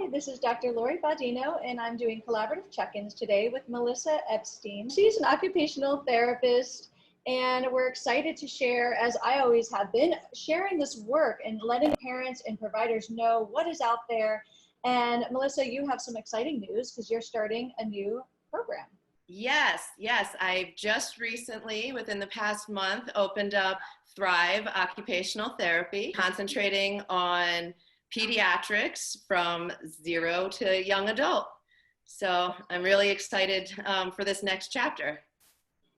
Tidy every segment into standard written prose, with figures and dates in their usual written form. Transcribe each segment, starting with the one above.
Hi, this is Dr. Lori Baudino, and I'm doing collaborative check-ins today with Melissa Epstein. She's an occupational therapist, and we're excited to share, as I always have been, sharing this work and letting parents and providers know what is out there. And Melissa, you have some exciting news because you're starting a new program. Yes. I've just recently, within the past month, opened up Thrive Occupational Therapy, concentrating on pediatrics from 0 to young adult. So I'm really excited for this next chapter.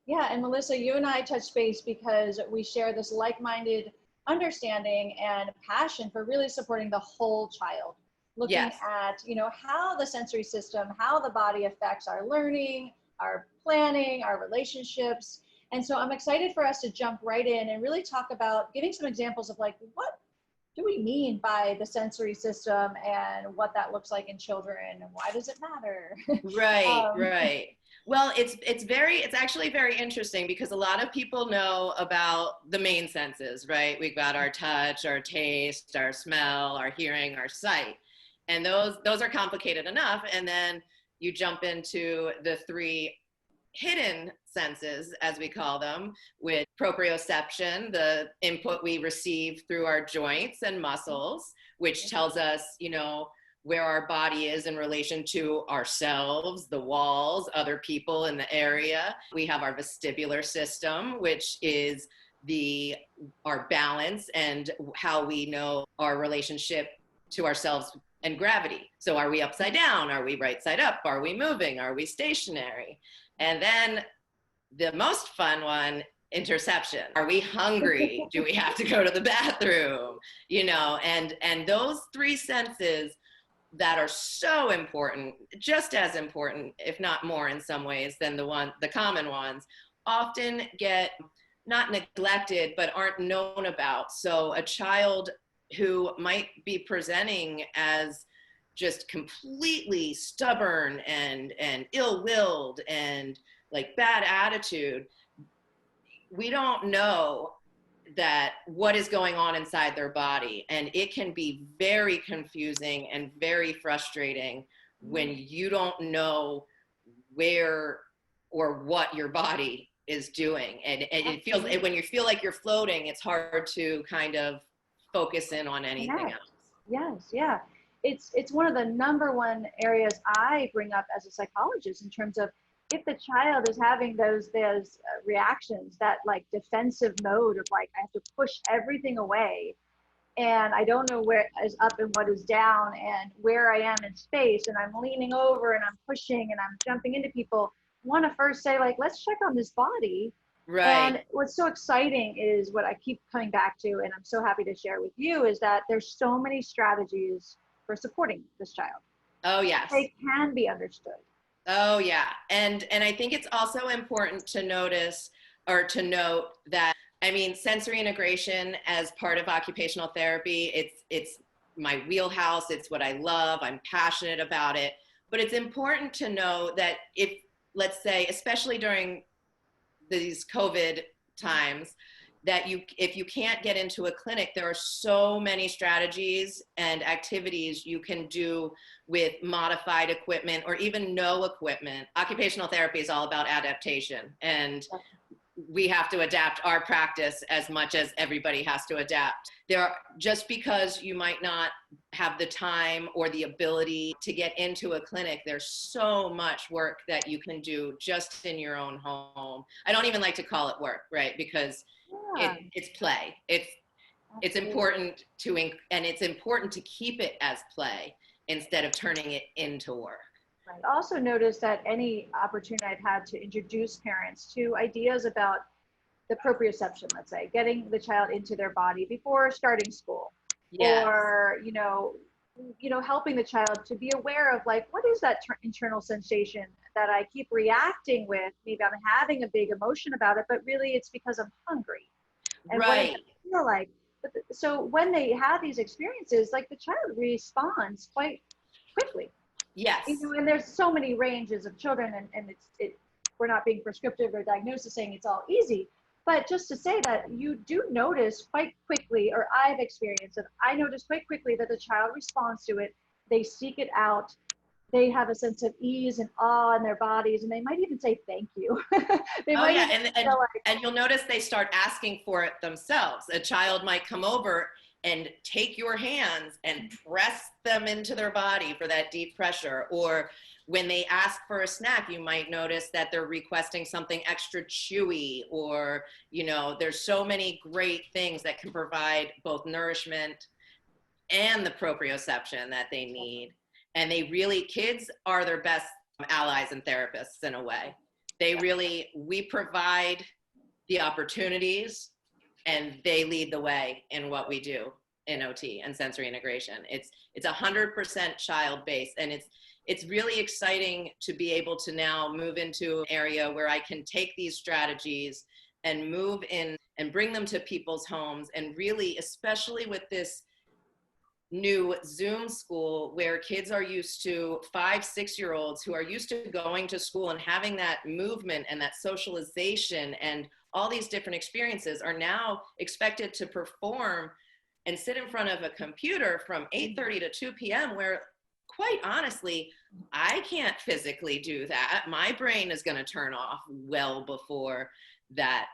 Yeah, and Melissa, you and I touched base because we share this like-minded understanding and passion for really supporting the whole child. Looking Yes. at, how the sensory system, how the body affects our learning, our planning, our relationships. And so I'm excited for us to jump right in and really talk about giving some examples of what do we mean by the sensory system and what that looks like in children and why does it matter? Right. Well, it's actually very interesting because a lot of people know about the main senses, right? We've got our touch, our taste, our smell, our hearing, our sight. And those are complicated enough. And then you jump into the three hidden senses, as we call them, with proprioception, the input we receive through our joints and muscles, which tells us, where our body is in relation to ourselves, the walls, other people in the area. We have our vestibular system, which is our balance and how we know our relationship to ourselves and gravity. So are we upside down? Are we right side up? Are we moving? Are we stationary? And then the most fun one, interception. Are we hungry? Do we have to go to the bathroom? And those three senses that are so important, just as important, if not more in some ways than the common ones, often get not neglected, but aren't known about. So a child who might be presenting as just completely stubborn and ill-willed and like bad attitude, we don't know that what is going on inside their body. And it can be very confusing and very frustrating when you don't know where or what your body is doing. And it feels, and when you feel like you're floating, it's hard to kind of focus in on anything else. Yes, yeah. It's one of the number one areas I bring up as a psychologist in terms of if the child is having those reactions, that like defensive mode of like, I have to push everything away and I don't know where is up and what is down and where I am in space, and I'm leaning over and I'm pushing and I'm jumping into people, want to first say like, let's check on this body. Right. And what's so exciting is what I keep coming back to, and I'm so happy to share with you, is that there's so many strategies for supporting this child. Oh, yes. They can be understood. Oh, yeah. And I think it's also important to notice or to note that, sensory integration as part of occupational therapy, it's my wheelhouse. It's what I love. I'm passionate about it. But it's important to know that if, let's say, especially during these COVID times, that if you can't get into a clinic, there are so many strategies and activities you can do with modified equipment or even no equipment. Occupational therapy is all about adaptation, and we have to adapt our practice as much as everybody has to adapt. Just because you might not have the time or the ability to get into a clinic, there's so much work that you can do just in your own home. I don't even like to call it work, right? Because it's play. It's important and it's important to keep it as play instead of turning it into work. Right. Also notice that any opportunity I've had to introduce parents to ideas about the proprioception, let's say, getting the child into their body before starting school, yes. Or, helping the child to be aware of like, what is that internal sensation that I keep reacting with? Maybe I'm having a big emotion about it, but really it's because I'm hungry. And right. What does it feel like? So when they have these experiences, like the child responds quite quickly. Yes. And there's so many ranges of children, and we're not being prescriptive or diagnosis saying it's all easy, but just to say that you do notice quite quickly, or I've experienced it, I notice quite quickly that the child responds to it they seek it out. They have a sense of ease and awe in their bodies, and they might even say thank you. They Oh might yeah, even feel like, and you'll notice they start asking for it themselves. A child might come over and take your hands and press them into their body for that deep pressure. Or when they ask for a snack, you might notice that they're requesting something extra chewy, or, you know, there's so many great things that can provide both nourishment and the proprioception that they need. And they really, kids are their best allies and therapists in a way. They really, we provide the opportunities and they lead the way in what we do in OT and sensory integration. It's 100% child-based, and it's really exciting to be able to now move into an area where I can take these strategies and move in and bring them to people's homes, and really, especially with this new Zoom school where kids are used to 5-6-year-olds who are used to going to school and having that movement and that socialization and all these different experiences, are now expected to perform and sit in front of a computer from 8:30 to 2 p.m. where, quite honestly, I can't physically do that. My brain is going to turn off well before that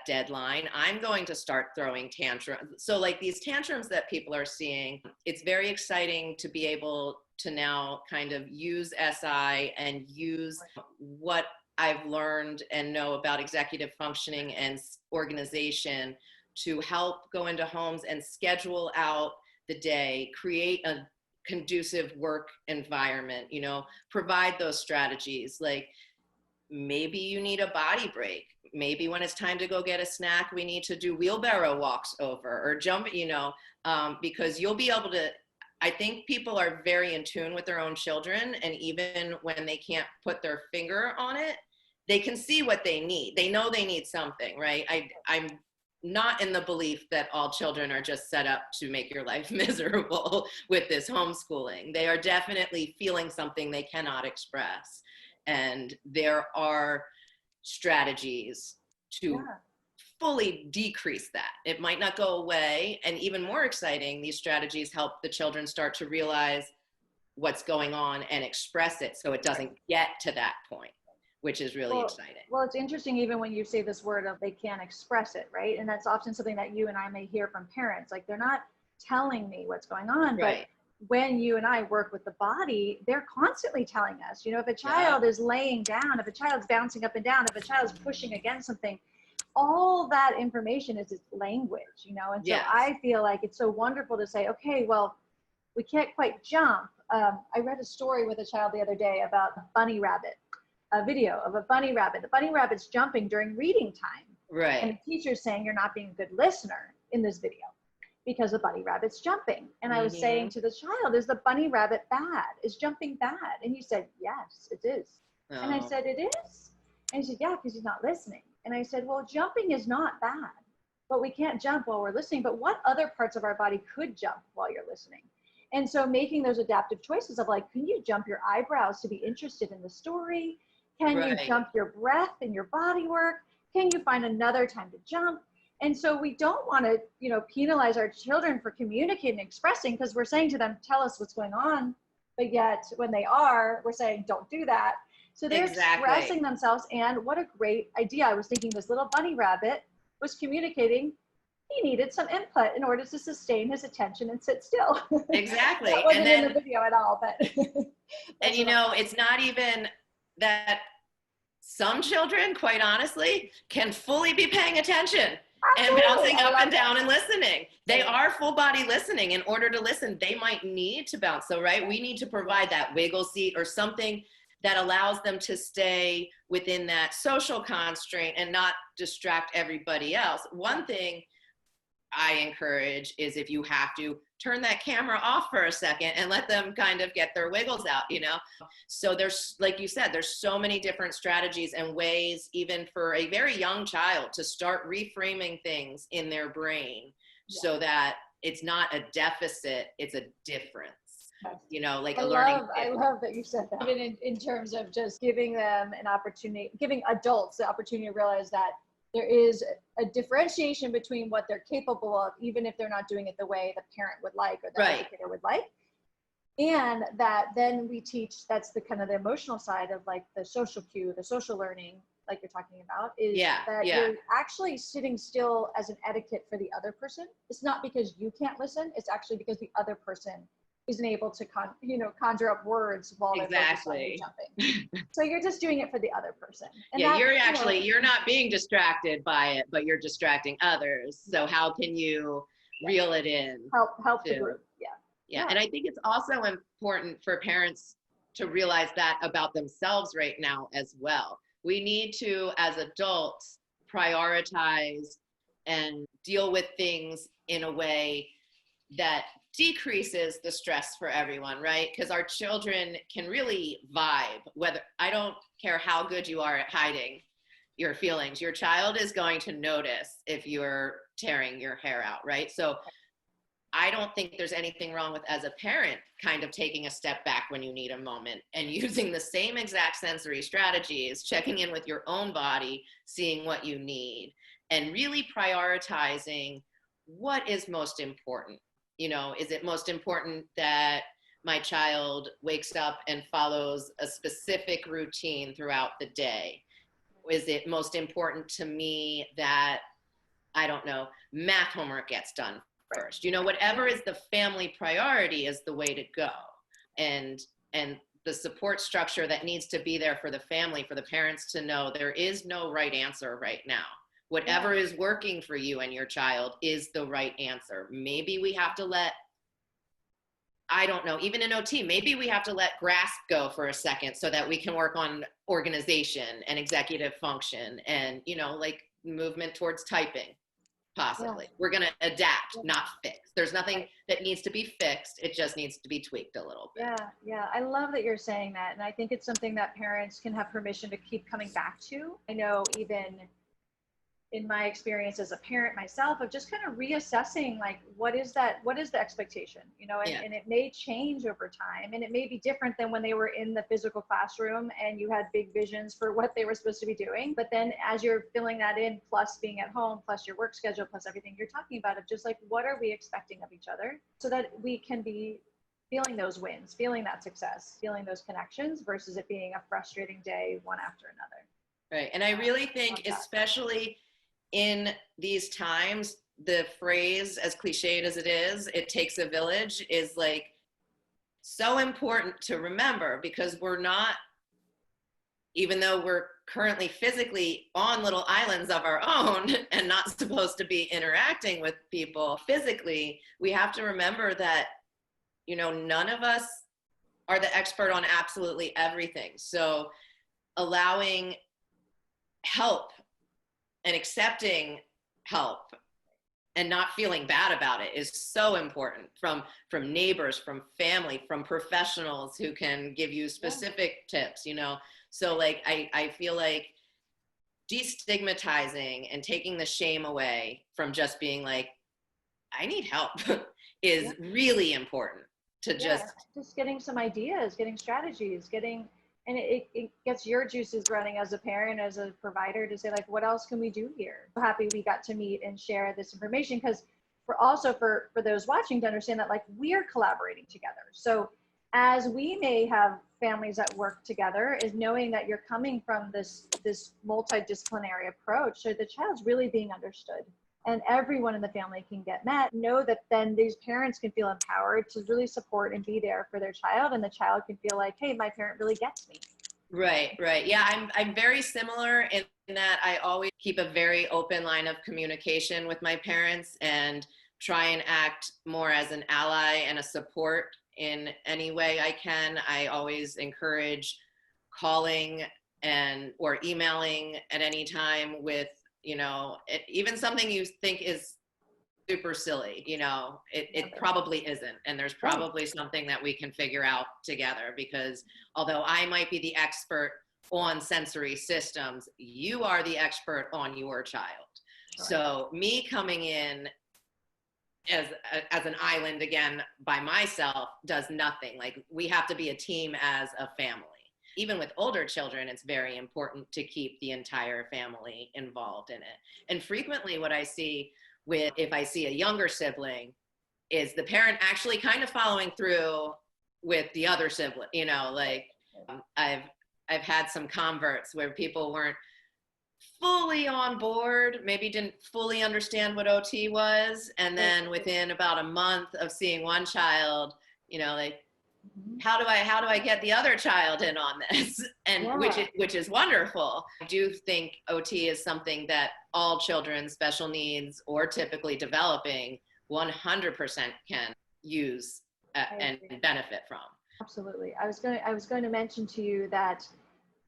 deadline. I'm going to start throwing tantrums. So like these tantrums that people are seeing, it's very exciting to be able to now kind of use SI and use what I've learned and know about executive functioning and organization to help go into homes and schedule out the day, create a conducive work environment, you know, provide those strategies. Like maybe you need a body break. Maybe when it's time to go get a snack, we need to do wheelbarrow walks over or jump, you know, because you'll be able to, I think people are very in tune with their own children. And even when they can't put their finger on it, they can see what they need. They know they need something, right? I'm not in the belief that all children are just set up to make your life miserable with this homeschooling. They are definitely feeling something they cannot express. And there are strategies to fully decrease that. It might not go away. And even more exciting, these strategies help the children start to realize what's going on and express it so it doesn't get to that point, which is really exciting. Well, it's interesting even when you say this word of they can't express it, right? And that's often something that you and I may hear from parents. Like, they're not telling me what's going on, right. But when you and I work with the body, they're constantly telling us, you know, if a child is laying down, if a child's bouncing up and down, if a child's pushing against something, all that information is its language, you know? And so I feel like it's so wonderful to say, okay, well, we can't quite jump. I read a story with a child the other day about a bunny rabbit, a video of a bunny rabbit. The bunny rabbit's jumping during reading time. Right. And the teacher's saying, you're not being a good listener in this video because the bunny rabbit's jumping. And I was saying to the child, is the bunny rabbit bad? Is jumping bad? And he said, yes, it is. Oh. And I said, it is? And he said, yeah, because he's not listening. And I said, well, jumping is not bad, but we can't jump while we're listening. But what other parts of our body could jump while you're listening? And so making those adaptive choices of like, can you jump your eyebrows to be interested in the story? Can you jump your breath and your body work? Can you find another time to jump? And so we don't want to, you know, penalize our children for communicating and expressing, because we're saying to them, tell us what's going on. But yet when they are, we're saying, don't do that. So they're expressing themselves. And what a great idea. I was thinking this little bunny rabbit was communicating he needed some input in order to sustain his attention and sit still. Exactly. That wasn't in the video at all, but. And you know, it's not even that some children, quite honestly, can fully be paying attention and bouncing up and down and listening. They are full body listening. In order to listen, they might need to bounce. So, right, we need to provide that wiggle seat or something that allows them to stay within that social constraint and not distract everybody else. One thing I encourage is, if you have to, turn that camera off for a second and let them kind of get their wiggles out, you know? So there's, like you said, there's so many different strategies and ways, even for a very young child, to start reframing things in their brain so that it's not a deficit, it's a difference. You know, like a learning. I love that you said that. Even in terms of just giving them an opportunity, giving adults the opportunity to realize that there is a differentiation between what they're capable of, even if they're not doing it the way the parent would like or the educator would like. And that then we teach, that's the kind of the emotional side of like the social cue, the social learning, like you're talking about, is that you're actually sitting still as an etiquette for the other person. It's not because you can't listen, it's actually because the other person isn't able to conjure up words while they're focused on you jumping. So you're just doing it for the other person. And yeah, you're not being distracted by it, but you're distracting others. So how can you reel it in? Help the group. Yeah. And I think it's also important for parents to realize that about themselves right now as well. We need to, as adults, prioritize and deal with things in a way that decreases the stress for everyone, right? Because our children can really vibe, I don't care how good you are at hiding your feelings, your child is going to notice if you're tearing your hair out, right? So I don't think there's anything wrong with, as a parent, kind of taking a step back when you need a moment and using the same exact sensory strategies, checking in with your own body, seeing what you need, and really prioritizing what is most important. Is it most important that my child wakes up and follows a specific routine throughout the day? Is it most important to me that, I don't know, math homework gets done first? Whatever is the family priority is the way to go. And the support structure that needs to be there for the family, for the parents to know there is no right answer right now. Whatever is working for you and your child is the right answer. Maybe we have to let, I don't know, even in OT, maybe we have to let grasp go for a second so that we can work on organization and executive function and, like movement towards typing. Possibly. We're going to adapt, not fix. There's nothing that needs to be fixed. It just needs to be tweaked a little bit. Yeah. I love that you're saying that. And I think it's something that parents can have permission to keep coming back to. I know even in my experience as a parent myself, of just kind of reassessing, like, what is the expectation, and it may change over time, and it may be different than when they were in the physical classroom and you had big visions for what they were supposed to be doing. But then as you're filling that in, plus being at home, plus your work schedule, plus everything you're talking about, of just like, what are we expecting of each other so that we can be feeling those wins, feeling that success, feeling those connections, versus it being a frustrating day one after another. Right. And I really think, especially in these times, the phrase, as cliched as it is, "it takes a village," is like so important to remember, because we're not, even though we're currently physically on little islands of our own and not supposed to be interacting with people physically, we have to remember that, none of us are the expert on absolutely everything. So allowing help and accepting help and not feeling bad about it is so important, from neighbors, from family, from professionals who can give you specific tips, So like, I feel like destigmatizing and taking the shame away from just being like, I need help is really important to just getting some ideas, getting strategies, and it gets your juices running as a parent, as a provider, to say, like, what else can we do here? I'm happy we got to meet and share this information, because for those watching to understand that, like, we're collaborating together. So as we may have families that work together, is knowing that you're coming from this multidisciplinary approach, so the child's really being understood and everyone in the family can get met. Know that then these parents can feel empowered to really support and be there for their child, and the child can feel like, hey, my parent really gets me. Right. Yeah, I'm very similar in that I always keep a very open line of communication with my parents and try and act more as an ally and a support in any way I can. I always encourage calling or emailing at any time with, even something you think is super silly, it probably isn't. And there's probably something that we can figure out together, because although I might be the expert on sensory systems, you are the expert on your child. Right. So me coming in as an island again by myself does nothing. Like, we have to be a team as a family. Even with older children, it's very important to keep the entire family involved in it. And frequently what I see if I see a younger sibling, is the parent actually kind of following through with the other sibling, you know, like I've had some converts where people weren't fully on board, maybe didn't fully understand what OT was. And then within about a month of seeing one child, you know, like, how do I get the other child in on this? And which is wonderful. I do think OT is something that all children, special needs or typically developing, 100% can use and benefit from. Absolutely. I was going to mention to you that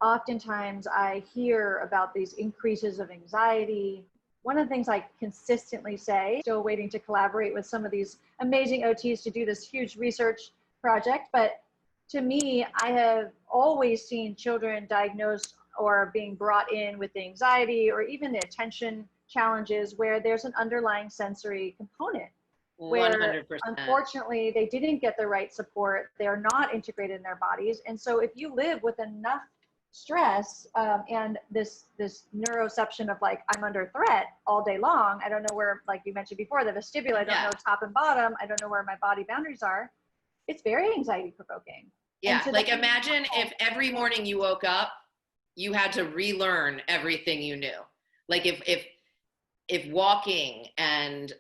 oftentimes I hear about these increases of anxiety. One of the things I consistently say, still waiting to collaborate with some of these amazing OTs to do this huge research project, but to me, I have always seen children diagnosed or being brought in with anxiety or even the attention challenges where there's an underlying sensory component. Where 100%. Unfortunately they didn't get the right support. They're not integrated in their bodies. And so if you live with enough stress and this neuroception of like, I'm under threat all day long, I don't know where, like you mentioned before, the vestibule, I don't know top and bottom, I don't know where my body boundaries are, it's very anxiety provoking. Yeah, like imagine if every morning you woke up, you had to relearn everything you knew. Like if walking and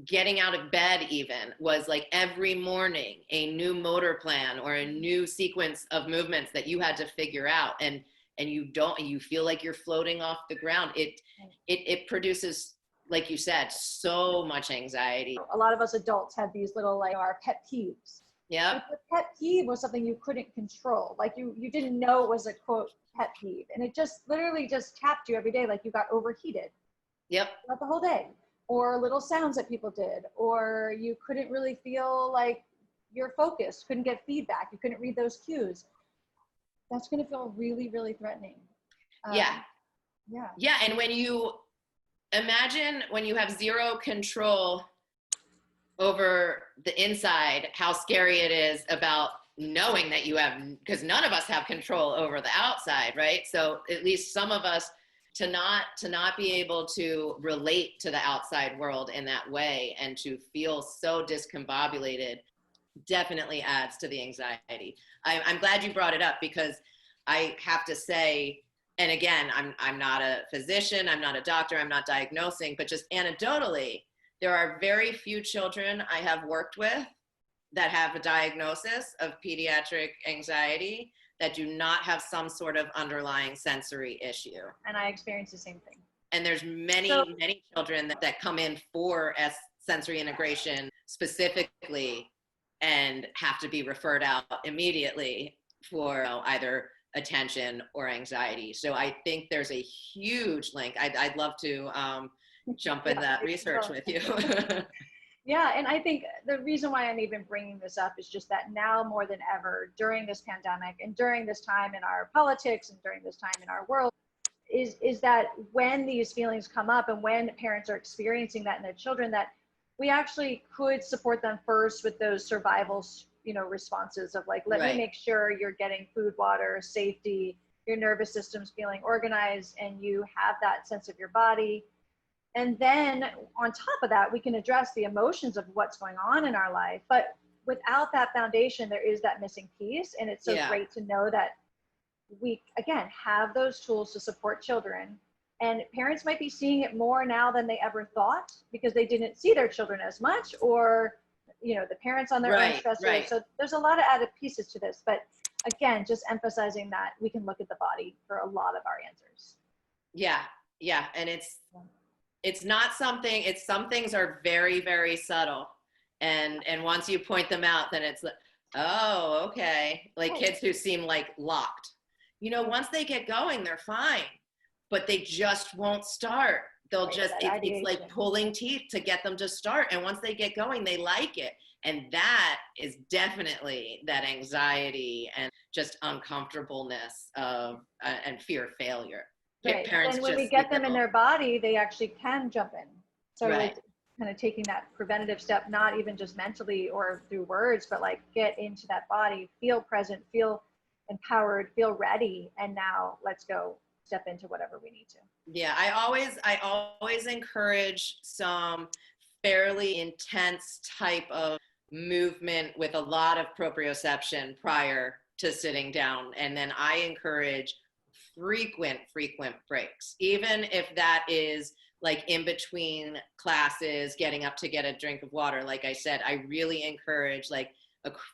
getting out of bed even was like every morning a new motor plan or a new sequence of movements that you had to figure out, and you feel like you're floating off the ground, it produces, like you said, so much anxiety. A lot of us adults had these little, like, our pet peeves. Yeah. The pet peeve was something you couldn't control. Like you didn't know it was a quote pet peeve. And it just literally just tapped you every day. Like you got overheated. Yep. Throughout the whole day. Or little sounds that people did. Or you couldn't really feel like you're focused, couldn't get feedback. You couldn't read those cues. That's going to feel really, really threatening. Yeah. Yeah. And when you imagine when you have zero control over the inside, how scary it is about knowing that you have, because none of us have control over the outside, right? So at least some of us, to not be able to relate to the outside world in that way and to feel so discombobulated definitely adds to the anxiety. I'm glad you brought it up, because I have to say, and again, I'm not a physician, I'm not a doctor, I'm not diagnosing, but just anecdotally, there are very few children I have worked with that have a diagnosis of pediatric anxiety that do not have some sort of underlying sensory issue. And I experience the same thing. And there's many children that come in for sensory integration specifically and have to be referred out immediately for either attention or anxiety. So I think there's a huge link. I'd love to jump in that research with you. Yeah, and I think the reason why I'm even bringing this up is just that now more than ever during this pandemic and during this time in our politics and during this time in our world is that when these feelings come up and when parents are experiencing that in their children, that we actually could support them first with those survival, responses of like, let me make sure you're getting food, water, safety, your nervous system's feeling organized, and you have that sense of your body. And then on top of that, we can address the emotions of what's going on in our life. But without that foundation, there is that missing piece. And it's so great to know that we, again, have those tools to support children. And parents might be seeing it more now than they ever thought because they didn't see their children as much, or, the parents on their own stressors. So there's a lot of added pieces to this. But again, just emphasizing that we can look at the body for a lot of our answers. Yeah. And it's not something, some things are very, very subtle. And once you point them out, then it's like, oh, okay. Like kids who seem like locked, once they get going, they're fine, but they just won't start. They'll it's like pulling teeth to get them to start. And once they get going, they like it. And that is definitely that anxiety and just uncomfortableness of, and fear of failure. Right. And when we get them in their body, they actually can jump in. So it's kind of taking that preventative step, not even just mentally or through words, but like get into that body, feel present, feel empowered, feel ready. And now let's go step into whatever we need to. Yeah. I always encourage some fairly intense type of movement with a lot of proprioception prior to sitting down. And then I encourage frequent breaks, even if that is like in between classes, getting up to get a drink of water. Like I said, I really encourage like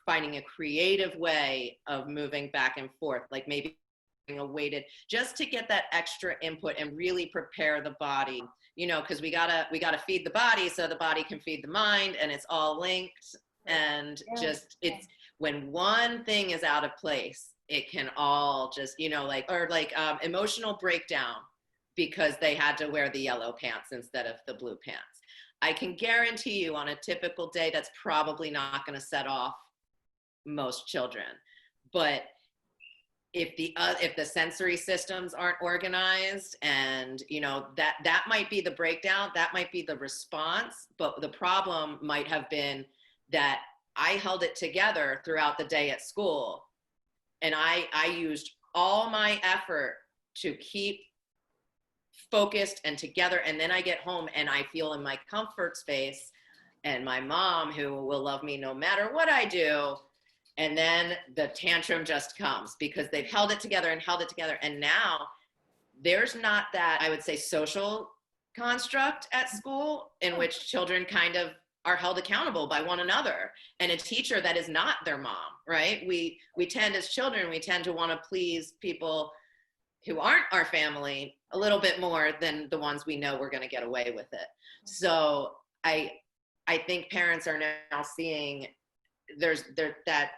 finding a creative way of moving back and forth, like maybe a weighted, just to get that extra input and really prepare the body, you know, because we gotta feed the body so the body can feed the mind, and it's all linked. And just, it's, when one thing is out of place, it can all just, you know, like, or like emotional breakdown because they had to wear the yellow pants instead of the blue pants. I can guarantee you on a typical day, that's probably not going to set off most children. But if the sensory systems aren't organized, and you know, that might be the breakdown, that might be the response, but the problem might have been that I held it together throughout the day at school, and I used all my effort to keep focused and together, and then I get home and I feel in my comfort space, and my mom, who will love me no matter what I do, and then the tantrum just comes because they've held it together, and now there's not that, I would say, social construct at school in which children kind of are held accountable by one another, and a teacher that is not their mom, right? We tend, as children, we tend to want to please people who aren't our family a little bit more than the ones we know we're going to get away with it. So I think parents are now seeing that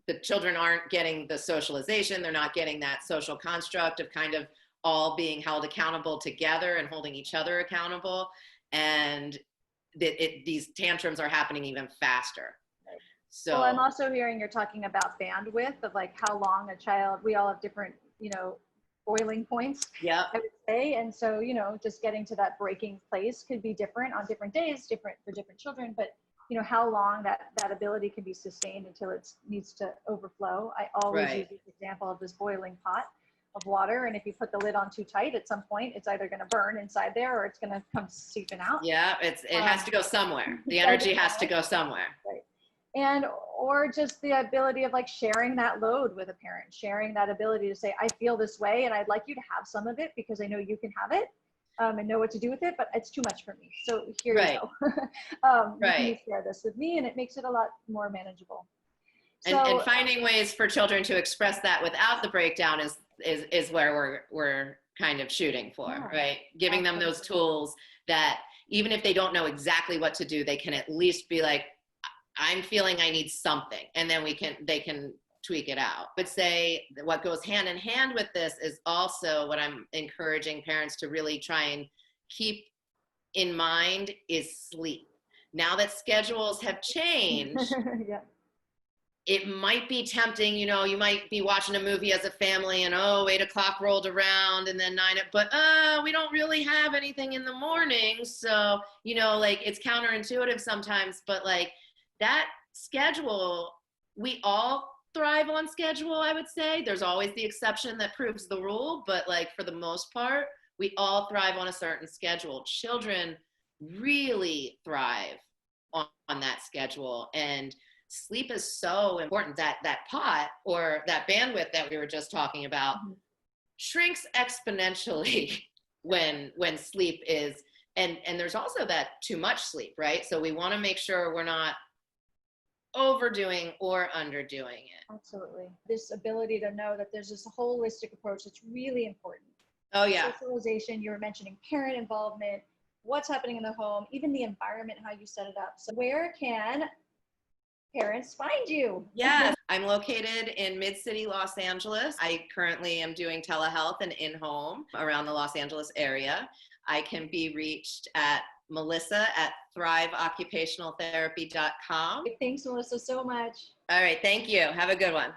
the children aren't getting the socialization, they're not getting that social construct of kind of all being held accountable together and holding each other accountable, and these tantrums are happening even faster. So well, I'm also hearing you're talking about bandwidth of like how long a child, we all have different, you know, boiling points, yeah, I would say. And so, you know, just getting to that breaking place could be different on different days, different for different children, but you know, how long that ability can be sustained until it needs to overflow. I always use this example of this boiling pot of water, and if you put the lid on too tight, at some point it's either going to burn inside there or it's going to come seeping out. Yeah, it has to go somewhere. The energy has to go somewhere. Right. And or just the ability of like sharing that load with a parent, sharing that ability to say, I feel this way and I'd like you to have some of it because I know you can have it, and know what to do with it, but it's too much for me. So here you go. You share this with me, and it makes it a lot more manageable. And finding ways for children to express that without the breakdown is where we're kind of shooting for, right? Giving them those tools that even if they don't know exactly what to do, they can at least be like, I'm feeling I need something, and then they can tweak it out. But say what goes hand in hand with this is also what I'm encouraging parents to really try and keep in mind is sleep. Now that schedules have changed, it might be tempting, you know, you might be watching a movie as a family and 8 o'clock rolled around and then 9, but we don't really have anything in the morning. So, you know, like it's counterintuitive sometimes, but like that schedule, we all thrive on schedule, I would say. There's always the exception that proves the rule, but like for the most part, we all thrive on a certain schedule. Children really thrive on that schedule, and sleep is so important. That pot or that bandwidth that we were just talking about shrinks exponentially when sleep is, and there's also that too much sleep, right? So we want to make sure we're not overdoing or underdoing it. Absolutely. This ability to know that there's this holistic approach that's really important. Oh yeah. Socialization, you were mentioning parent involvement, what's happening in the home, even the environment, how you set it up. So where can parents find you? Yes, I'm located in Mid-City, Los Angeles. I currently am doing telehealth and in-home around the Los Angeles area. I can be reached at Melissa@thriveoccupationaltherapy.com. Thanks, Melissa, so much. All right, thank you. Have a good one.